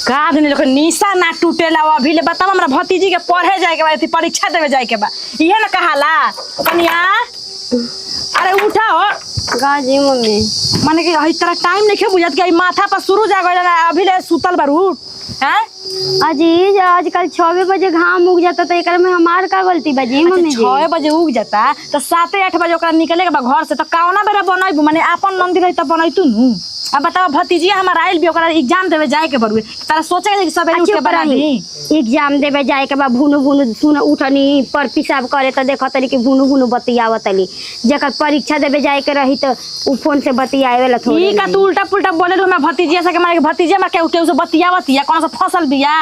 का दिन लोग निशा ना टूटेला अभी ले बताओ हमरा भतीजी के पढ़े जाए के बा परीक्षा देवे जाए के बा इहे ना कहाला कनिया अरे उठा हो गाजी मम्मी माने कि हई तरह टाइम नहीं बुझत कि माथा पर शुरू जा गइल अभी ले सुतल बारू हैं अजी आजकल 6 बजे घाम उग जाता तो एक में हमार का गलती बाजी मम्मी 6 बजे उग जाता तो 7-8 बजे ओकरा निकले के बा घर से तो कौना बेरा बनैबू माने अपन मंदिर रही त बनैतू नु अब बताओ भतीजी हमारा आइल भी ओकरा एग्जाम देवे जाए के बरुए तारा सोचे कि सब उठ के बना दी एग्जाम देवे जाए के बा भुनु भुनु सुन उठनी पर पिसाब करे त देख तनी कि भुनु भुनु बतियावतली जेकर परीक्षा देवे जाए के रही त उ फोन से बतियावेला थोड़ी ई का तू उल्टा पुल्टा बोले रो मैं भतीजी से के मारे भतीजे में केहू से बतियावतिया कौन सा फसल बिया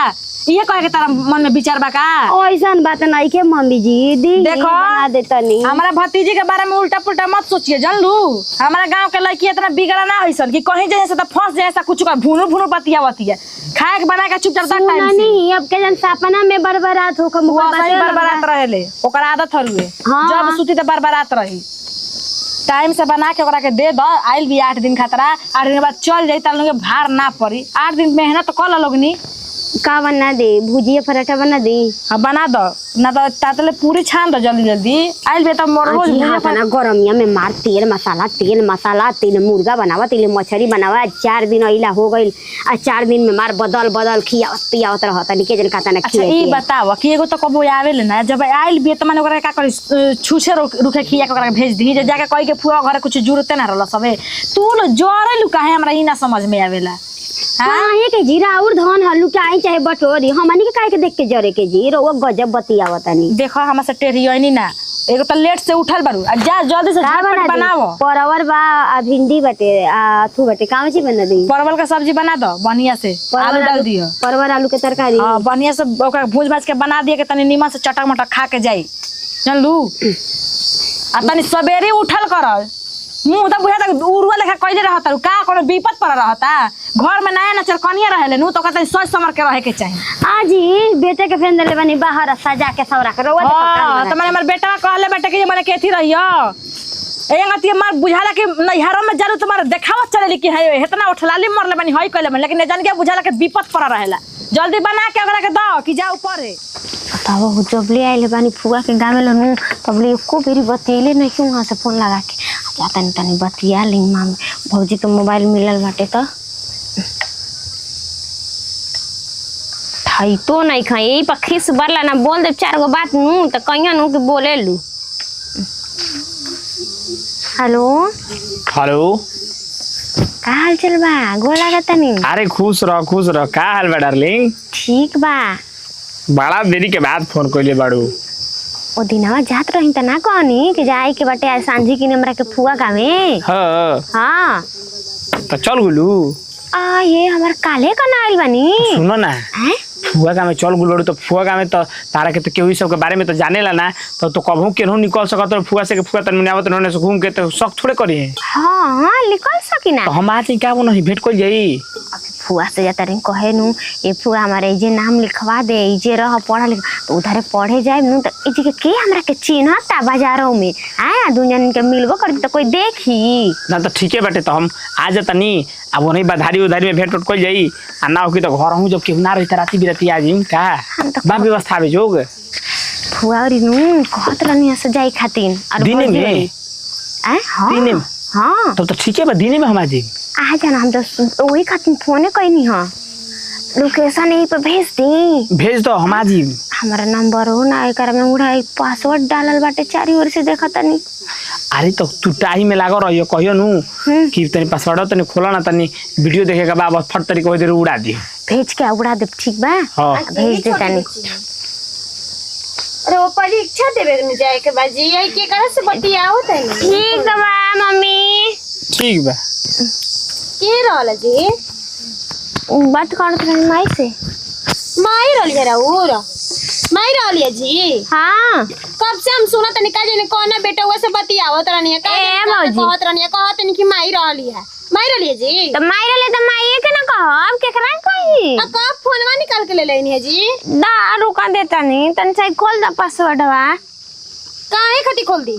ये कहे के तारा मन में विचार बा का ओइसन बात नहीं के मम्मी जी दी देखो बना देतनी हमारा भतीजी के बारे में उल्टा पुल्टा मत सोचिए जान लू हमारा गांव के लड़की इतना बिगड़ा ना होइसन कि कहीं जैसे तो फंस जैसा कुछ का भुनु भुनु बतियावती है खाए के बना के चुपचाप टाइम से नहीं अब के जन सपना में बरबरात हो कम बरबरात रहेले ओकर आदत हरुए जब सुती त बरबरात रही टाइम से बना के ओकरा के दे द आइल भी 8 दिन खातरा 8 दिन बाद चल जाई त लोग भार ना पड़ी 8 दिन मेहनत कर लोगनी का बना दे भुजिया पराठा बना दे हां बना दो ना तो तातले पूरी छान दो जल्दी जल्दी आइल बे त मोर रोज बना गरमिया में मार तेल मसाला तेल मुर्गा बनावा तेल मछली बनावा 4 दिन अइला हो गइल आ 4 दिन में मार बदल बदल खियावत पियावत रहत निके जन खाता ना अच्छा ई बताओ कि एगो तो कबो आवेले ना जब आइल बे त माने ओकरा का करी छुछे रुखे खिया के ओकरा भेज दी जे जाके कहि के फुआ घर कुछ जरूरत ना रहल सबे तू लो जोरेलु काहे हमरा ई ना समझ में आवेला काहे के जीरा और धन हलुटाई चाहे बटोरी हमनी के काहे के देख के जरे के जी रो गजब बतियावतनी देखो हमरा से टेरियोनी ना एगो त लेट से उठल बारू आ जा जल्दी से झटपट बनाओ परवर बा आ भिंडी बाटे आ थू बाटे काव चीज बना दी परवल का सब्जी बना दो बढ़िया से आलू डाल दियो परवर आलू के तरकारी हां बढ़िया से ओकरा भूज भाज के बना दिए के तनी नीमन से चटक मटक खा के जाई जानलू आ तनी सबेरे उठल कर मुंह त बुझा तक उरुआ लेखा कइले रहत का कोनो विपत पर रहता घर में नया नचर कनिया रहेले नु तो कहते सोच समझ के रहे के चाहिए आजी बेटे के फेन देले बनी बाहर सजा के सौरा के रोवा हां त माने हमर बेटा कहले बेटे के माने केथी रहियो एंगती मार बुझाला के नैहरों में जरूर तुम्हारे देखावत चलेली कि है इतना उठलाली मरले बनी हई कइले बनी लेकिन जान के बुझाला के विपत पर रहेला जल्दी बना के ओकरा के दो कि जा ऊपर है बताओ जब ले आइले बानी फुआ के गाँव में लनु तब ले एको बेरी बतियले नहीं क्यों वहां से फोन लगा के जाता नहीं तनी बतिया ली माम भौजी के मोबाइल मिलल बाटे त थाई तो नहीं खाई यही पर खिस बरला ना बोल दे 4 गो बात नु त कहिया नु के बोले लू हेलो हेलो का हाल चल बा गोला का तनी अरे खुश रह का हाल बा डार्लिंग ठीक बा बड़ा देरी के बाद फोन कइले बाड़ू ओ दिनवा जात रही त ना कहनी कि जाए के बाटे आज सांझी की हमरा के फुआ गावे हां हां त चल गुलू आ ये हमर काले का ना आइल बानी सुनो ना हैं फुआ का में चल गुल बाड़ू तो फुआ का में तो तारा के तो केहू सब के बारे में तो जानेला ना तो कबहू केनहू निकल सकत तो फुआ से के फुआ तन मिनावत रहने से घूम के तो शौक थोड़े करी है हां निकल सकिना तो हम आज क्या नहीं भेंट कर जाई फुआ से जाता रही कहे नु ये फुआ हमारे जे नाम लिखवा दे जे रह पढ़ा लिख तो उधर पढ़े जाए नु तो ए जी के हमरा के चिन्हता बाजारों में आया दुनिया के मिलबो कर तो कोई देखी ना तो ठीक है बेटे तो हम आ जातनी अब वही बधारी उधारी में भेंट कर जाई आ ना हो कि तो घर हूं जब केहू ना रही राती बिराती आ जी का बा व्यवस्था में जोग फुआ री नु कहत रहनी से जाई खातिन और दिन में हां दिन में हां तो ठीक है बा दिन में हम आ जी आ जाना हम तो वही खातिन फोन कइनी हां लोकेशन यहीं पे भेज दो हम आ जी हमारा नंबर हो ना एकर में उड़ा पासवर्ड डालल बाटे चारी ओर से देखा तनी अरे तो तू टाइम में लागो रहियो कहियो नु कि तनी पासवर्ड तनी खोला ना तनी वीडियो देखेगा बा बस फट तरीके होय दे उड़ा दी भेज के उड़ा दे ठीक बा हां भेज दे तनी अरे वो परीक्षा देवे में जाए के बाजी आई के करे से बतियाओ तनी ठीक बा मम्मी ठीक बा के रहल जी बात करत रही माई से माई रहलिए राउर माई रहलिए जी हां कब से हम सुना तनी का जने कोना बेटा हुआ से बतियावत रहनी है कहत रहनी कि माई रहली है माई रहलिए जी तो माई रहले तो माई के ना कहब केकरा कही अब कब फोनवा निकाल के ले लेनी है जी दा रुका देता नहीं तन से खोल द पासवर्डवा काहे खती खोल दी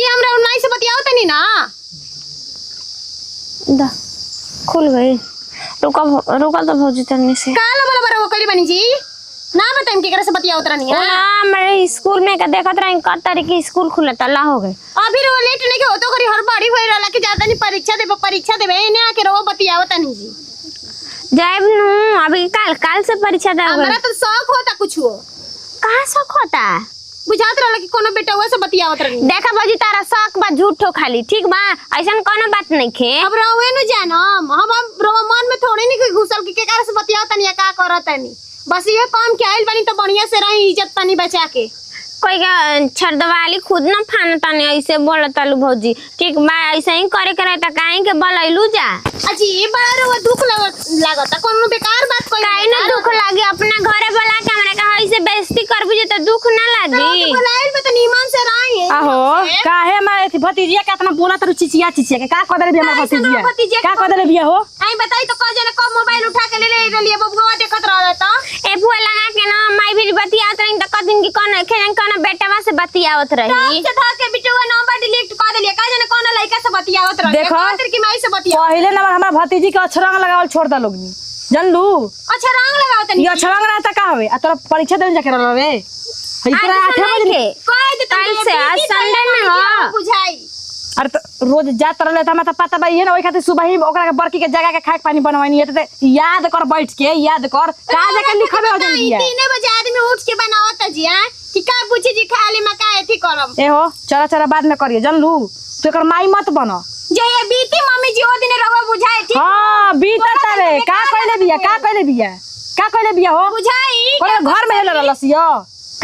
हमरा माई से बतियाओ तनी ना दा खुल गई रुका रुका तो भौजी तनी से काला बोला बरा वो कली बनी जी ना बताइम केकरा से बतिया उतरा नहीं ना मेरे स्कूल में का देखत रही कर तारीख की स्कूल खुला तल्ला हो गए अभी रो लेट नहीं के हो तो करी हर बाड़ी होई रहला कि ज्यादा नहीं परीक्षा देबे एने आके रो बतिया तनी जी जाइब नु अभी काल से परीक्षा दे हमरा तो शौक होता कुछ हो कहां शौक होता बुझात रहला कि कोनो बेटा हुआ से बतिया उतरा नहीं देखा भौजी तारा शौक बा झूठो खाली ठीक बा ऐसा कोनो बात नहीं खे अब रोवे न जानम हम रो मन में थोड़ी नहीं घुसल कि केकरा से बतिया तनी का करत तनी बस ये काम के आइल बनी तो बढ़िया से रही इज्जत तनी बचा के कोई का छरदवाली खुद ना फान ताने ऐसे बोलत आलू भौजी ठीक बा ऐसे ही करे करे त काहे के बोलैलू जा अजी बड़ा रो दुख लागता कोनो बेकार बात कोई काहे ना दुख लागी अपना घरे बोला के हमरा का ऐसे बेइज्जती करबू जे त दुख ना लागी बुलाइल में तो नीमन से रही आहो काहे हमारे थी भतीजिया के इतना बोला तो चिचिया के का कदर भी हमार भतीजिया का कदर भी हो आई बताई तो कह जने कब मोबाइल उठा के ले लिए बबुआ देखत रहत ए फुआ लगा के ना माई भी बतियात रही त कदिन की कोन खेजन कोन बेटवा से बतियावत रही से धा के बिटुआ नंबर डिलीट कर देलिए का जने कोन लइका से बतियावत रही देखो खातिर की माई से बतिया पहले नंबर हमार भतीजी के अक्षरंग लगावल छोड़ दा लोग जानलू अच्छा रंग लगाओ तनी ये अक्षरंग रहता का हवे आ तोरा परीक्षा देने जाके रहवे इतना 8 बजे कह दे कल से आज संडे में हो बुझाई अरे तो रोज जात रहले त हमरा त पता बा ये ना ओइ खातिर सुबह ही ओकरा के बरकी के जगह के खाए पानी बनवानी है त याद कर बैठ के याद कर का जाके लिखबे हो जल्दी 3 बजे आदमी उठ के बनावत जी हां कि का पूछी जी खाली में का एथी करम ए हो चला बाद में करिए जानलू तू एकर माई मत बन जे ये बीती मम्मी जी ओ दिन रवा बुझाई ठीक हां बीता तारे का कहले बिया हो बुझाई ओरे घर में हेल रहलसियो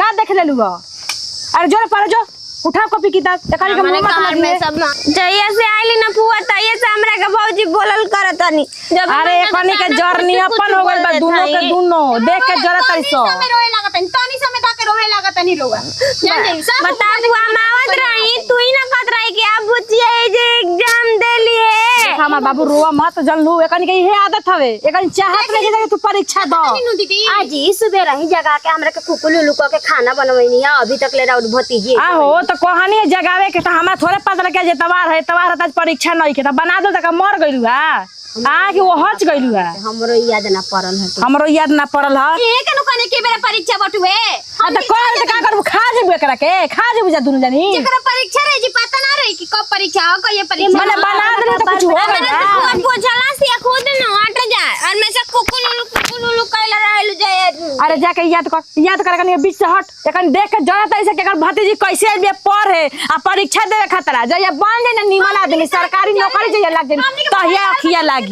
का देख लेलु अरे जोर पर जो उठा कॉपी किताब देखा के मुंह घर में सब जइया से आइली ना फुआ तइया से हमरा के भौजी बोलल करतनी जब अरे एकनी के जर्नी अपन हो गइल बा दोनों देख के जरा तरी सो समय रोए लागत तनी समय धा के रोए लागत नहीं रोवा जान जाई सब बता बुआ मावत रही तू ही ना कहत रही कि अब बुचिया जे एग्जाम दे लिए हमार बाबू रोवा मत जानलू एकनी के इहे आदत हवे एकनी चाहत नहीं कि तू परीक्षा दो दीदी आज ही सुबह रही जगह के हमरा के कुकुलू लुको के खाना बनवैनी है अभी तक ले राउत भतीजी आहो तो कहानी जगावे के त हमरा थोड़े पता लगे जे तवार है त परीक्षा नहीं के त बना दो त मर गइलू आ कि वो हच गइलू हमरो याद ना पड़ल है हमरो याद ना पड़ल है ए कनु कने के बेरा परीक्षा बटुए आ त कहल त का करबू खा जेबू एकरा के खा जेबू जा दुनु जानी जेकरा परीक्षा रही जी पता ना रही कि कब परीक्षा हो कहिए परीक्षा माने बना दे त कुछ हो गया पूछला से खुद न हट जा और मैं से कुकुलू कहला रहलु जाए अरे जाके याद कर कनी बीच से हट एकन देख के जरा तैसे के एकर भतीजी कैसे बे पढ़े आ परीक्षा देवे खतरा जया बन जाए ना निमन आदमी सरकारी नौकरी जया लाग जाए तहिया अखिया लागी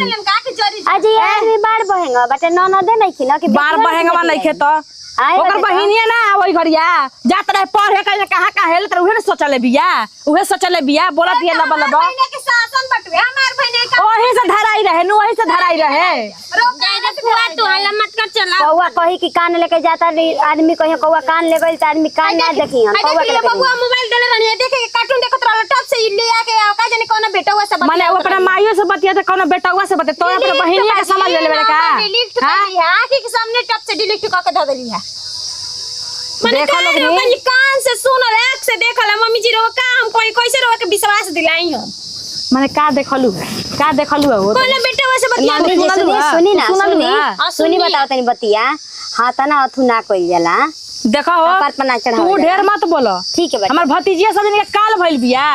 आज ये आदमी बार बहेंगा बटे ननदे नहीं खिना कि बार बहेंगवा नहीं खे तो ओकर बहिनिया ना ओई घरिया जात रहे पढ़े कहां हेल त उहे न सोचले बिया बोलत बिया लब बहिने के शासन बटुए हमार बहिने का ओही से धराई रहे जाए दे फुआ तू हल्ला मत कर चला कौआ कही कि कान लेके जाता आदमी कहीं कौआ कान ले गइल त आदमी कान ना देखी कौआ के बबुआ मोबाइल देले रहनी देखे के कार्टून देखत रहल टॉप से ले आके का जाने कौन बेटा हुआ सब माने वो अपना माइयो से बतिया त कोनो बेटावा से बते तो अपने बहिनिया के समझ ले लेबे का डिलीट कर दी है आंखी के सामने टॉप से डिलीट क के ध देली है देखो लोग रे मैंने कान से सुनल आंख से देखल मम्मी जी रो का हम कोई कैसे रो के विश्वास दिलाई हम माने का देखलू हो कौन बेटा हुआ से बतिया मम्मी जी सुनी ना सुनी बताओ तनी बतिया हां तना अथु ना कइल जाला देखो पर पना चढ़ाओ तू ढेर मत बोलो ठीक है हमर भतीजिया सब के काल भइल बिया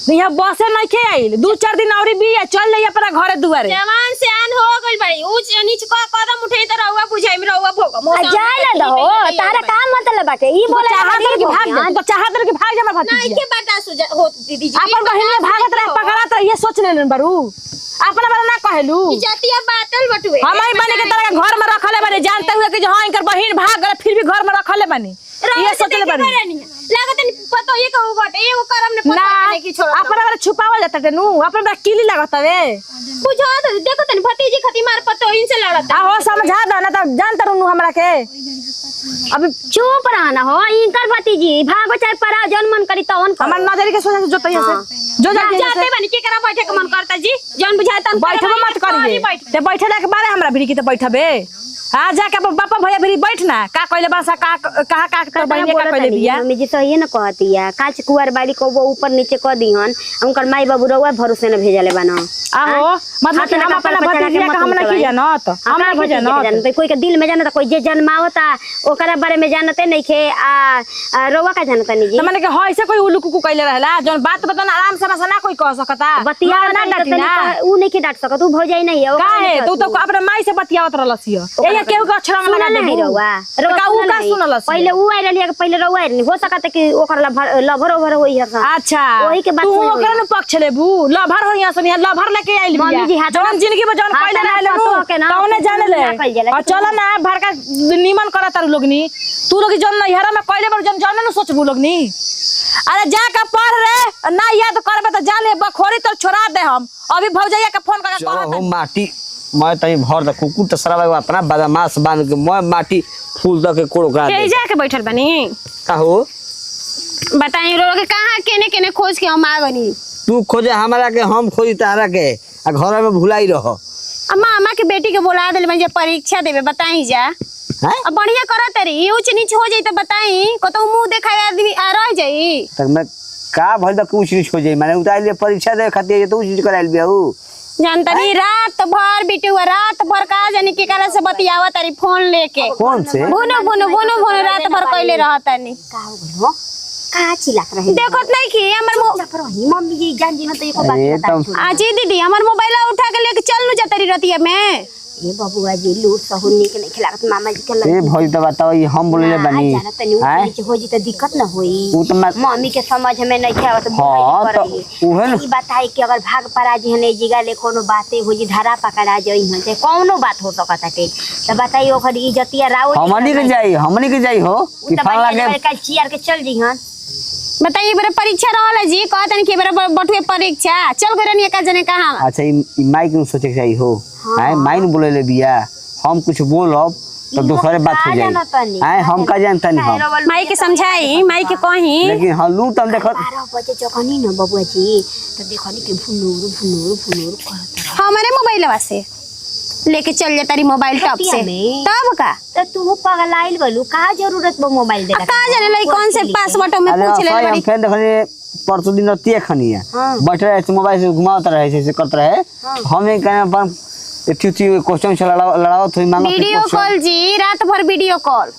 यहाँ बसे नहीं खे आइल 2-4 दिन औरी बिया चल जाई अपना घरे दुआरे जवान से आन हो गइल बड़ी ऊंच नीच को कदम उठे त रहुआ बुझाई में रहुआ भोग जाए ना दो तारा का मतलब बाटे ई बोले चाहत रह के भाग जा हमर नहीं भतीजिया के बर्दाश्त हो दीदी जी अपन बहिनिया भागत रहे पकड़त रहे ये सोच लेलन बरू अपना बारे ना कहलू जातिया बातल बटुए हमई बने के तरह घर में रखले बानी जानते हुए कि हां इनकर बहिन भाग गए फिर भी घर में रखले बानी ये सोचले बानी लागत नहीं पतो ये कहू बट ये वो करम ने पता नहीं कि छोड़ अपना बारे छुपावल जाता नु अपना बारे किली लागत वे बुझो तो देखो तनी भतीजी खती मार पतो इनसे लड़ता आ हो समझा दो ना त जानत रहनु हमरा के अब चुप रहना हो इनकर भतीजी भागो चाहे पराओ जन मन करी तवन हमर नजर के सोचा जो तैया से जो जाते बनी के करा बैठे के मन करता जी जन बुझाता बैठबो मत करिए ते बैठे के बारे हमरा भिड़ी की त बैठबे हाँ जाके अब पापा भैया भी बैठ ना का कहले बा सा का कहा का तो बहनी का कहले बिया मम्मी जी सही न कहती है काच कुआर बाड़ी को वो ऊपर नीचे क दीहन उनकर माई बाबू रउआ भरोसे न भेजले बानो आहो मतलब कि हम अपना भतीजा का हम नहीं जानत हम नहीं जानत तो कोई के दिल में जानता कोई जे जन्मावता ओकरा बारे में जानते नहीं खे आ रउआ का जानता नहीं जी तो माने कि हां ऐसे कोई उल्लू कुकू कहले रहला जौन बात बता ना आराम से ना कोई कह सकता बतिया ना डांटी ना ऊ नहीं के डांट सकत ऊ भौजाई नहीं है काहे तू तो अपने माई से बतियावत रहलसियो ए केहू का अक्षर में लगा दे नहीं रउआ का ऊ का सुनलस पहले ऊ आइ रहलिए पहले रउआ आइ हो सकत कि ओकर लभर ओभर होई है अच्छा वही के बात तू सुनो ओकरा न पक्ष लेबू लभर होइया सन यहाँ लभर लेके आइल बिया मम्मी जी हाथ जौन जिंदगी में जौन हाथ कहले में रहले पतो के ना, तौने जाने ले ना कइल जाला। और चल ना भरका निमन करा तारू लोगनी तू लोग जौन नैहरा में कहले बार जौन जाने न सोचबू लोगनी अरे जा के पढ़ रे ना याद करबे त जाले बखोरी तो छोड़ा दे हम अभी भौजैया के फोन करके चलो कहत हो माटी मैं तई भर द कुकुर त सराबा अपना बदमाश बांध के मैं माटी फूल द के कोड़ो करा के दे जाके बैठल बनी का हो बताई रो के कहां केने केने खोज के हम आ गनी तू खोजे हमरा के हम खोजी तारा के आ घर में भुलाई रह अम्मा अम्मा के बेटी के बोला दिल में जे परीक्षा देवे बताई जा हैं अब बढ़िया करत रही ऊंच नीच हो जाई त बताई कतो मुंह देखाए आदमी आ रह जाई तक मैं का भल द कुछ नहीं खोजे माने उतार ले परीक्षा दे खातिर तो चीज कराइल बियाऊ जानता नहीं रात भर बेटे हुआ रात भर का जाने के कारण से बतियावा तारी फोन लेके कौन से भुनो रात भर कइले रहता नहीं का हो गलो का चिल्ला रहे देखत नहीं कि हमर पर वही मम्मी जी जान जी तो एको अरे बात तुम बता आजी दीदी हमर मोबाइल उठा के लेके चल नु जतरी रतिया में ए बबुआ जी लूट सहुनी के नहीं खिलावत मामा जी के ए भई त बताओ ये हम बोले बनी जाना तनी हैं ऊपर हो जी त दिक्कत न होई ऊ त मैं मम्मी के समझ में नहीं आवत हां तो उहे न ई बताई कि अगर भाग परा जी हने जीगा ले कोनो बातें हो जी धारा पकड़ा जई हन से कोनो बात हो सकत है त बताई ओकर इज्जतिया राव हमनी के जाई हो कि फल लागे कल चियर के चल जी हन बताइए बेरा परीक्षा रहल जी कहतन कि बेरा बटुए परीक्षा चल गरनी का जने कहां अच्छा ई माइक में सोचे के चाहिए हो हैं माइन बोले ले बिया हम कुछ बोलब तो दूसरे बात हो जाई हैं हम का जानता नहीं हम माई के समझाई माई के कही लेकिन हम लूट हम देखत 12 बजे जखनी न बबुआ जी त देखनी कि फुनूर करत हमारे मोबाइल से लेके चल जा तारी मोबाइल टॉप से तब का त तू पगलाइल बलू का जरूरत बा मोबाइल दे का जाने लाई कौन से पासवर्ड में अरे पूछ ले हम बड़ी फेन देखनी परसों दिन रतिया खनिया हाँ। बैठ रहे मोबाइल से घुमावत रहे से करत रहे हम एक अपन एथी क्वेश्चन से लड़ावत हुई मांगत वीडियो कॉल जी रात भर वीडियो कॉल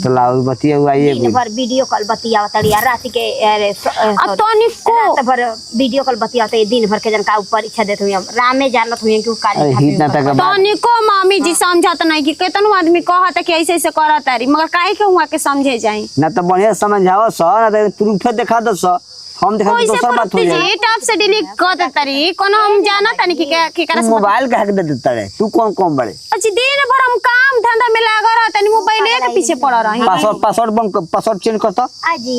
तो लाओ बतिया हुआ ये दिन भर वीडियो कॉल बतियावत तड़िया रात के अरे अब तो निको रात भर वीडियो कॉल बतियावत दिन भर के जन का परीक्षा देत हुई हम रामे जानत हुई कि अरे हित ना तक तो निको मम्मी जी समझत नहीं कि केतनो आदमी कहत कि ऐसे ऐसे करत तारी मगर काहे के हुआ के समझे जाई ना तो बढ़िया समझाओ स ना तो प्रूफ देखा दो स हम देखा कोई से दोसर बात हो प्रूफ जाए जी टॉप से डिलीट कर दे तारी कोनो हम जानत नहीं कि के करे मोबाइल का दे देता रे तू कौन बड़े अच्छा दिन भर हम काम धंधा में लगा रहत नहीं मोबाइल के पीछे पड़ रही पासवर्ड चेंज करता आजी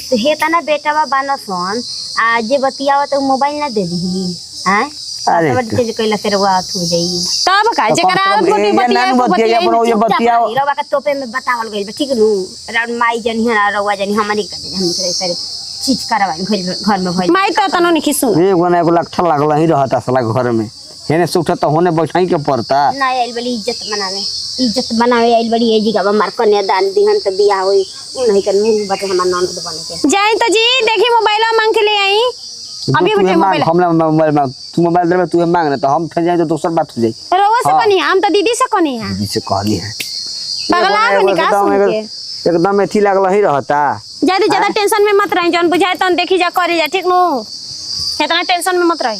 तो हे तना बेटावा बानसन आ जे बतियावत मोबाइल ना दे दी हैं अरे पासवर्ड चेंज कइला तेरे बात हो जाई तब का जेकरा ये नान बतिया अपन ये बतियाओ रवा का टोपे में बतावल गइल बा ठीक नु राउंड माई जनी है रवा जनी हमनी करे चीज करवाई घर में भइल माई तो तनो नहीं सुन एक बना एक लट्ठा लागल ही रहता साला घर में हेने से उठा तो होने बैठाई के पड़ता ना आइल बली इज्जत बनावे आइल बड़ी ए जीगा मार कन्या दान दिहन त बियाह होई उनही के मुंह बटे हमर ननद बने के जाई तो जी देखी मोबाइल मांग के ले आई अभी बटे मोबाइल हम मोबाइल में तू मोबाइल दे तू मांग ना तो हम फिर जाए तो दूसर बात हो जाई रोवा से कनी हम तो दीदी से कनी है जिसे कहली है पगला बनी का सुन के एकदम एथी लागल ही रहता ज्यादा टेंशन में मत रही जौन बुझाए तन देखी जा करी जा ठीक नु इतना टेंशन में मत रही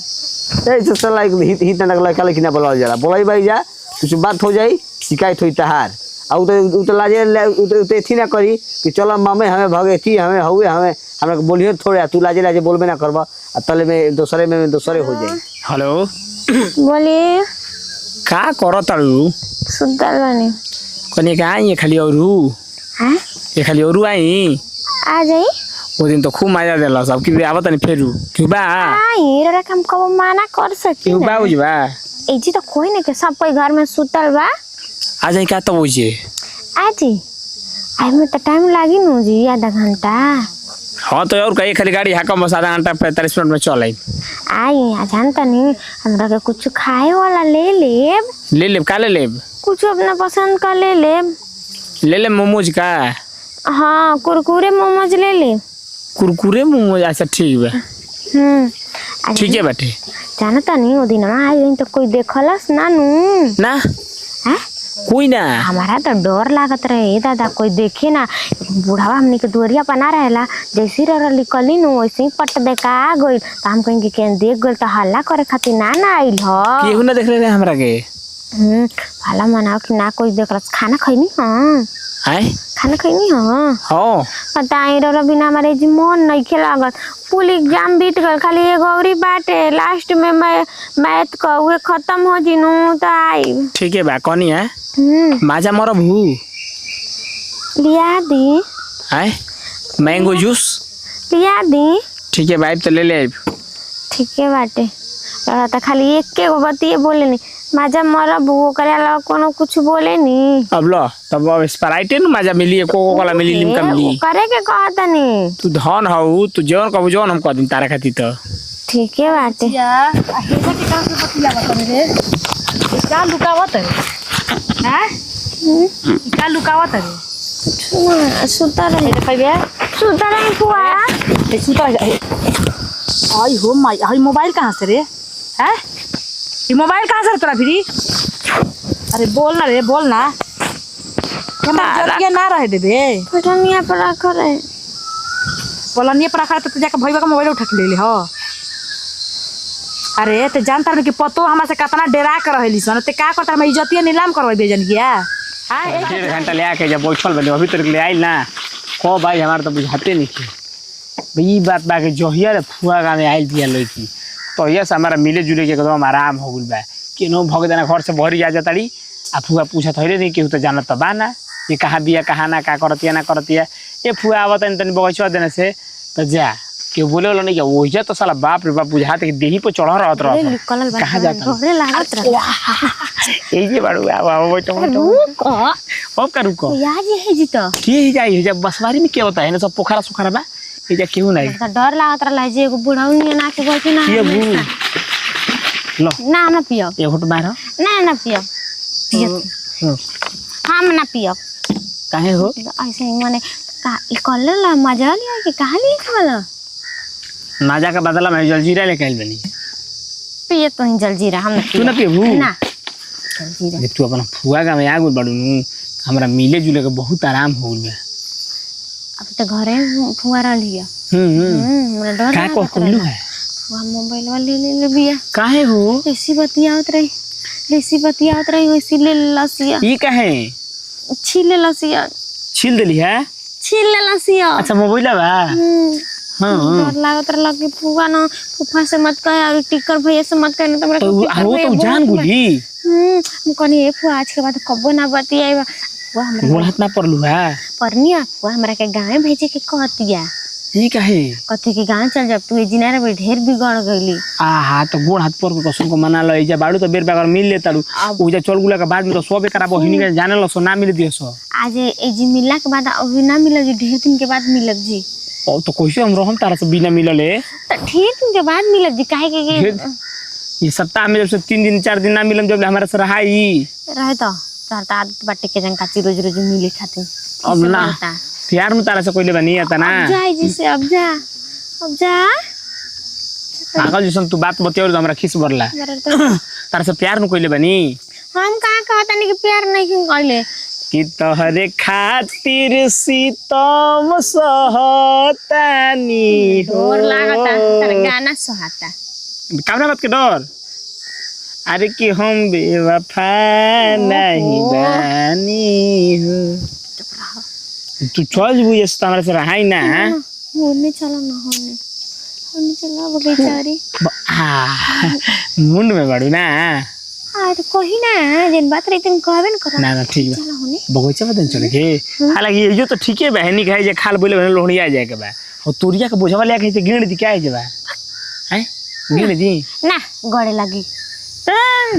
ऐसे साला हित ना लगला लेकिन बोला जाला बोलाई भाई जा कुछ बात हो जाई शिकायत होई तहार आ उ तो लाजे उ तो एथी ना करी कि चलो मामे हमें भगे थी हमें हुए हमें हमरा के बोलियो थोड़े तू लाजे बोलबे ना करबा आ तले में दूसरे हो जाई हेलो बोलिए का करत तारू सुतल बानी कने का ये खाली औरू हैं ये खाली औरू आई आ जाई वो दिन तो खूब मजा देला सब कि आवत नहीं फेरू क्यों बा आई रे काम कब माना कर सकी क्यों बा बुझबा एजी तो कोई नहीं के सब कोई घर में सुतल बा आ जाई का तो बुझे आजी आई में तो टाइम लागी नु जी आधा घंटा हाँ तो और कहीं खाली गाड़ी हाकम बस आधा घंटा 45 मिनट में चल आई आई आ जानता नहीं हमरा के कुछ खाए वाला ले लेब का ले लेब कुछ अपना पसंद का ले ले मोमोज का हाँ कुरकुरे मोमोज ले ले कुरकुरे मोमोज अच्छा ठीक बा ठीक है बाटे जानता नहीं वो दिन आई तो कोई देखलस ना ना हैं कोई ना हमारा तो डर लागत रहे दादा कोई देखे ना बुढ़ावा हमनी के दुआरिया पना रहेला जैसी निकली न वैसे ही पट देखा गई तो हम कहीं के देख गई तो हल्ला करे खातिर ना आइल ह केहू ना देख रहे हमरा के भला मनाओ कि ना कोई देखलस खाना खैनी हाँ आय खाना खैनी हाँ हो बताई रो बिना हमारे जी मन नहीं खेलागत फुल एग्जाम बीत गल खाली एगो औरी बाटे लास्ट में मैं मैथ का उहे खत्म हो जिनु तो आई ठीक है बा कौनी है माजा मर भू लिया दी आय मैंगो जूस लिया दी ठीक है भाई तो ले ले ठीक है बाटे रहा था खाली एक के बतिए बोले नहीं माजा मरा भू करे अलावा कोनो कुछ बोले नहीं अब लो तब अब स्प्राइट न माजा मिली कोको कोला मिली लिमका मिली करे के कहता नहीं तू धन हऊ तू जौन कहू जौन हम कह दिन तारा खातिर तो ठीक है बाटे या हेजा के काम से बतिया बता रे क्या लुकावत है हैं क्या लुकावत है सुता रहे देखबे सुता रहे फुआ ए सुता आई हो माय आई मोबाइल कहां से रे हैं ये मोबाइल कहां से तोरा फिरी अरे बोल ना रे बोल ना जरिया ना रहे देबे पटनिया पर रख रहे बोलनिए पर रखा तो जाके भईवा का मोबाइल उठा के ले ले हो अरे ते जानता नहीं कि पतो हमरा से कितना डरा कर रहली सन ते का करता हम इज्जतिया नीलाम करबै बेजन गया हां 1 घंटा ले आके जब बैठल बने अभी तक ले आइल ना को भाई हमार तो बुझाते नहीं थे भाई बात बा के जोहिया रे फुआ गांव में आइल दिया लड़की तो यस हमारा मिले जुले के एकदम आराम हो गइल बा केनो भगदाना घर से बहरी आ जाताड़ी आ फुआ पूछत हइले नहीं केहू तो जानत त बा ना ये कहाँ बिया कहाँ ना का करतिया ना करतिया ये फुआ आवत तनी बगैचवा देने से तो जा के बोले वाला नहीं क्या ओइजा तो साला बाप रे बाप बुझाते कि देही पे चढ़ा रहत रहत कहाँ जाता घरे लागत रहे ए जे बाड़ू आवा बैठो बैठो अब का रुको याद है जी तो के ही जाई जब बसवारी में क्या होता है ना सब पोखरा सुखरा बा ए जा केहू नहीं तो डर लागत रहा जे एगो बुढ़ाउनी ना के बैठे ना ये बू लो ना पियो ये होट मारो ना पियो पियो हम ना पियो काहे हो ऐसे ही माने का कॉलर ला मजा लिया कि कहां लिए खाला माजा का बदला मैं जलजीरा लेके आइल बनी पिए तो ही जलजीरा हम तू ना पियबू ना जलजीरा ये तू अपन फुआ का में आ गइल बाड़ू नु हमरा मिले जुले के बहुत आराम हो गइल बा अब तो घरे फुआरा लिया हमरा डर का को कोलू है फुआ मोबाइल वाले ले बिया काहे हो ऐसी बतियावत रही वैसी ले लसिया ई काहे छील लसिया छील देली है छील लसिया अच्छा मोबाइल बा हां डर लागत रहा कि फुआ ना फुफा से मत कहे और टिकर भैया से मत कहना तो हमरा तो वो तो जान गुली हम कहनी ए फुआ आज के बाद कबो ना बतियाई फुआ हमरा गोड़ हाथ ना पड़लू है परनिया फुआ हमरा के गांव भेजे के कहतिया ई काहे कथे के गांव चल जब तू ए जिनारे में ढेर बिगड़ गईली आहा तो गोड़ हाथ पर कसम को मना लो इजा बाड़ू तो बेर बागर मिल लेताड़ू उजा चल गुला के बाद में तो सब एकरा बहिनी के जाने लो सो ना मिल दियो सो आज ए जी मिलला के बाद अभी ना मिलल जी ढेर दिन के बाद मिलब जी ओ तो कैसे हम रहम तारा से बिना मिलले तो ढेर दिन के बाद मिलब जी काहे के ये सप्ताह में जब से 3 दिन 4 दिन ना मिलम जब हमारा से रहाई रहे तो तार आदत बाटे के जन काची रोज रोज मिले खातिर अब ना प्यार में तारा से कोइले बनी आता ना जाई जी से अब जा पागल जैसन तू बात बतियो हमरा खिस बरला तारा से प्यार में कोइले बनी हम कहां कहता नहीं कि प्यार नहीं कइले कि तोहरे खातिर सीतम सहतानी डर लागता तर गाना सुहाता कामना बात के डर अरे कि हम बेवफा नहीं बानी हो तू चल बुझे हमरा से रहाई ना होने चला ना होने चला वो बेचारी मुंड में बड़ू ना तो कही ना जिन बात रही तुम कहबे न करा ना ठीक बा चला होने बगीचा में चले के हालांकि ये जो तो ठीक है बहनी कहे जे खाल बोले बहन लोहड़ी आ जाए के बा और तोरिया के बोझवा ले के गिण दी क्या है जे बा हैं गिण दी ना गड़े लगी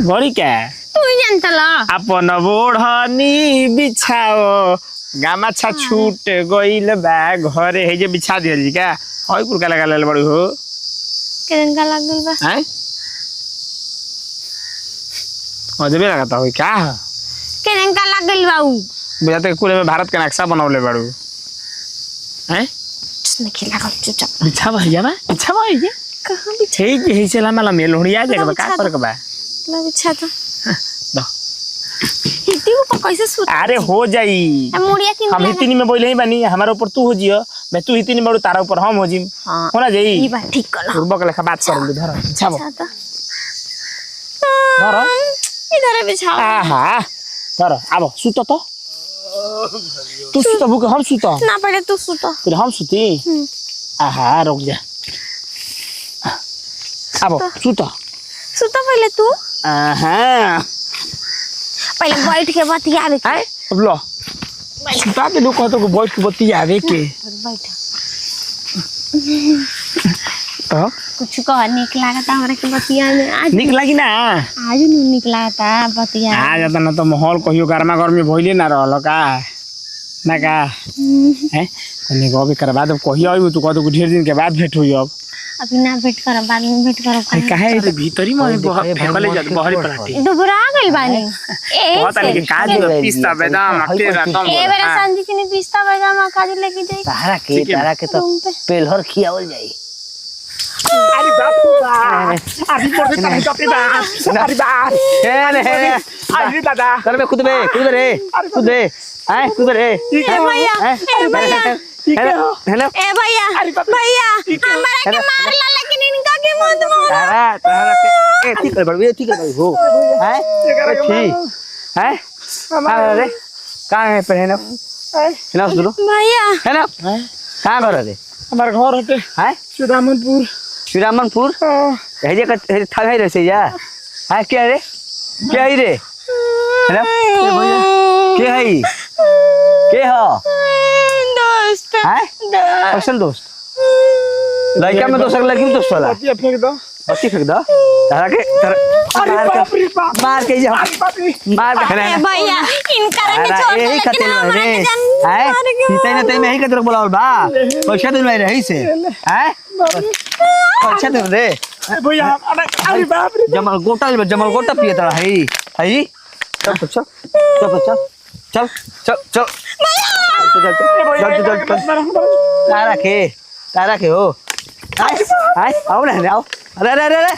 गड़ी क्या तू ही जानता ला अपन बोढ़नी बिछाओ गामाछा छूट गइल बा घरे है जे बिछा दियल जी का हई कुल का लगा ले बड़ू हो केन का लागल बा हैं अजबे लगता हो क्या है केन का लागल बा उ बुझाते कुल में भारत के नक्शा बनवले बाड़ू हैं जिसने खिला कर चुपचाप बिछा भैया बा कहां भी छै जे चला मला मेलोड़िया जगह का कर के बा ला बिछा तो दो हिती ऊपर कैसे सुत अरे हो जाई मुड़िया की हम हितनी में बोले ही बनी हमारे ऊपर तू हो जियो मैं तू हितनी बड़ू तारा ऊपर हम हो जिम हां होना जाई ई बात ठीक कला पूर्व के लेखा बात कर ले धर बिछाबो छाता धर इधर बिछाओ आहा धर आबो सुत तो तू सुत बुक हम सुत ना पहले तू सुत फिर हम सुती आहा रुक जा आबो सुत सुत पहले तू आहा पहले बैठ के बतियावे के आए अब लो सुता के लोग कहतो बैठ के बतियावे के बैठ तो कुछ कह निक लागता हमरा के बतिया में आज निक लागी ना आज नु निक लागता बतिया आ जाता ना तो माहौल कहियो गर्मा गर्मी भइले ना रहल का ना का हैं कने गबे कर बाद कहियो आइबो तू कहतो ढेर दिन के बाद भेट होई अब अभी ना भेट कर बाद में भेट कर काहे रे भीतरी में फेकले जात बहरी पराठी दुबरा गइल बानी ए पता नहीं कि काज पिस्ता बादाम अकेला तम ए बेरा संजी के पिस्ता बादाम काज लेके जाई तारा के तो पेलहर खियावल जाई अरे बाप अभी पड़े तम चपे बा अरे बाप हे अरे दादा कर बे खुद रे हैं खुद रे ए भैया हेलो ए भैया भैया हमरा के मार ला लेकिन इनका के मत मार तारा के ए ठीक है हो हैं ठीक हैं अरे कहां है पहनो ना सुनो भैया है ना कहां घर है हमार घर हटे हैं श्रीरामनपुर हे जे था है रे से या हैं क्या रे हेलो ए भैया के हो दोस्त हैं कैसन दोस्त लड़का में दोस्त लड़की में दोस्त वाला बतिया फेंक दो बत्ती फेंक दो तारा के मार के जा मार के ए भैया इनका रे छोड़ यही खातिर रे हैं सीता ने तई में यही खातिर बोलावल बा पैसा दिन में रही से हैं पैसा दिन रे भैया अरे बाप रे जमल गोटा पिए तारा है चल चल तारा के हो आय आओ ना आओ अरे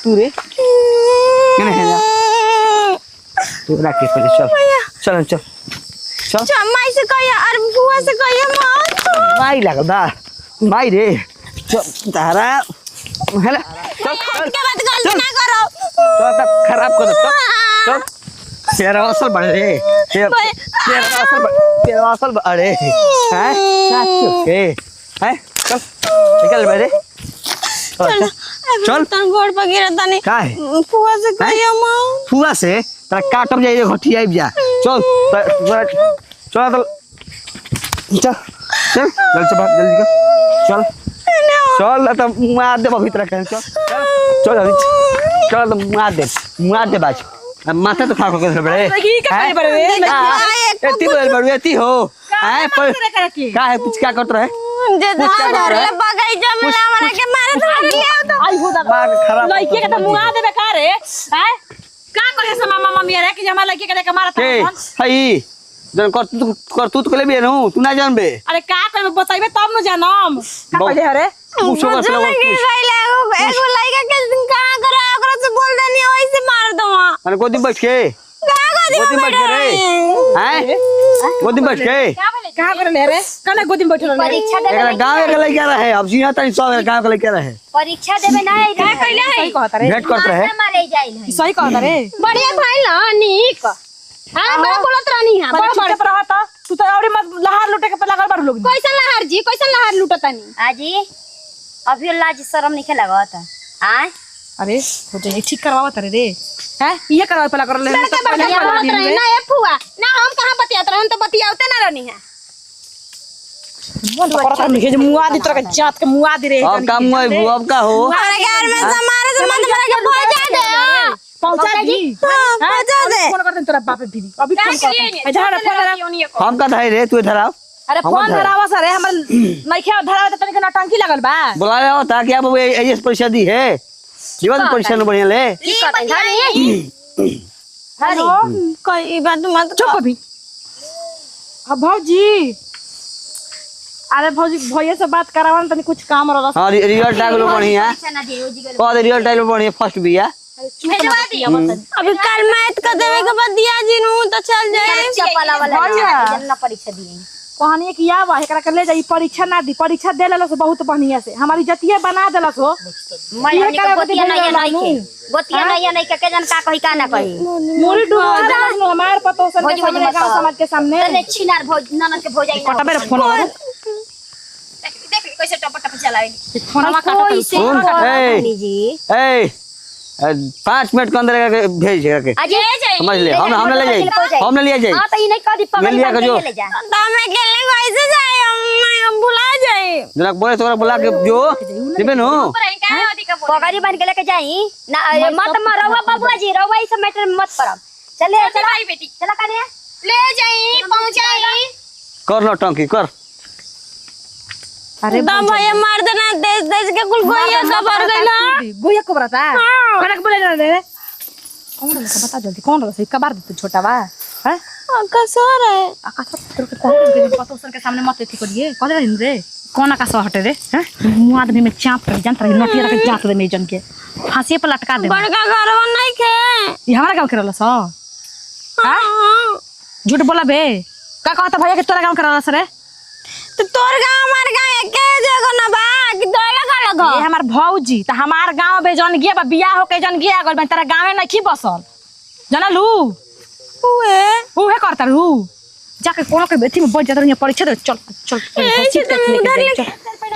तू रे केने है तू रख के पहले चल माई से कहिया और बुआ से कहिया मां माई लगदा माई रे चल तारा हेला चल के बात गलती ना करो तो खराब कर चल तेरा असल बढ़ रे तेरा असल अरे हैं के हैं चल निकल बे चल तन गोड़ पर गिरा तने का है फुआ से कहिया मां फुआ से तेरा काटम जाई घटी आई जा चल चल जल्दी चल चल तो मार दे भीतर चल चल मार दे बाज माथा तो खा के बड़े एती हो का है कुछ क्या करत रहे जे धर ले बगैचा में हमरा के मारे धर ले तो आई हो दादा मार खराब लड़की के तो मुआ देबे का रे हैं का करे से मामा मम्मी रे कि हमार लड़की के लेके मारत के हई जन कर तू तो ले बे नु तू ना जानबे अरे का करबे बताइबे तब न जानम का कहले हरे पूछो मत लो एगो लड़का के का करे ओकरा से बोल देनी ओइसे मार दो अरे गोदी बैठ के गोदी बैठ के रे हैं गोदी बैठ के का करले रे कने गोदी में बैठल रे परीक्षा देबे एकरा गांव के लइका रहे अब जिया तनी सब गांव के लइका रहे परीक्षा देबे ना आई का कहले सही कहत रे भेंट करत रहे मारे जाइल है सही कहत रे बढ़िया भाई ना नीक हां बड़ा बोलत रहनी हां बड़ा बड़ा पर रहता तू तो औरी मत लहार लुटे के पे लगल बार लोग कैसन लहार जी कैसन लहार लुटतानी आजी अभी लाज शर्म नहीं लगत आय अरे हो जाए ठीक करवावत रे हैं ये करवा पला कर ले लड़के बढ़िया बोलत रहे ना ए फुआ ना हम कहां बतियात रहन तो बतियावते ना रहनी है मन करत रहे के मुआ दी तरह के जात के मुआ दी रे अब काम होई अब का हो हमारे घर में समारे से मत मारे के पहुंचा दे पहुंचा दी पहुंचा दे फोन कर दे तेरा बाप दीदी अभी फोन कर इधर फोन रा हम का धाई रे तू इधर आओ अरे हम फोन धर- धरावा सर हमर नइखे धरावा त तनिक नटंकी लगल बा बुला ले होता क्या बाबू एजेस परीक्षा दी है जीवन परीक्षा न बढ़िया ले हेलो कोई बात मत चुप अभी अब भौजी अरे भौजी भैया से बात करावा तनी कुछ काम रहा हां रिजल्ट आ गेलो बढ़िया ना दे ओ जिगल कह दे रिजल्ट आ गेलो बढ़िया फर्स्ट बिया भेजवा दिया बतन अभी कल मैथ का देवे के बाद दिया जिनू तो चल जाए चपला वाला भैया। ना परीक्षा दिए कहानी कि या बा एकरा के ले जाई परीक्षा ना दी परीक्षा दे लेला से बहुत बढ़िया से हमारी जतिया बना देला सो मैं ये हमनी करे के बदे गोतिया नहीं भेजला नहीं नु। के गोतिया नहीं के के जन का कही का ना कही मोरी डूबा देला नु हमार पतो से भौजी, भौजी, सामने मत गांव कहो। समाज के सामने तने छिनार भोज ननद के भोजाई ना कटा बेर फोन देख कैसे टप टप चलावे फोनमा कोई से सुन, ए। जी ए 5 मिनट के अंदर भेज के अजय समझ ले हम ले जाई हम ले जाई हां तो ई नहीं कदी ले पकड़ लिया के जो। ले जा दामे खेलने कैसे जाए हम भुला जाए जरा बोले तोरा बुला के जो दिबे नु पगड़ी बन के लेके जाई ना मत मरवा बाबूआ जी रवा ई सब मैटर में मत करब चले चल भाई बेटी चला कने ले जाई पहुंचाई कर लो टंकी कर अरे दम भैया मार देना देश देश के कुल गोइया खबर गइला गोया को बरता कनक बोले ना दे कौन रहा बता जल्दी कौन रहा इसका बार दे छोटा बा हैं आकाश हो रहा है आकाश तो कौन पतो सर के सामने मत एथी करिए कह रही रे कौन आकाश हटे रे हैं मुंह आदमी में चाप कर जानत रही नटिया के जात दे में जन के फांसी पे लटका दे बड़का घरवा नहीं खे ये हमारा गांव करला स हाँ। झूठ बोला बे का कहता भैया के तोरा गांव करला स रे तो तोर गांव हमार गांव एके जगह ना बा कि दो अलग ये हमार भौजी त हमार गांव बे जन गिया बा बियाह हो के जन गिया गल बा तेरा गांवे नहीं की बसल जानलू उहे करता रू जाके कोनो के बेथी में बैठ जाता रही परीक्षा दे चल चल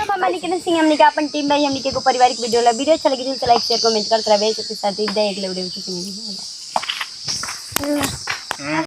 मामली के सिंह हमनी के अपन टीम भाई हमनी के पारिवारिक वीडियो ला वीडियो अच्छा लगी तो लाइक शेयर कमेंट करते रहे साथ ही दे एक वीडियो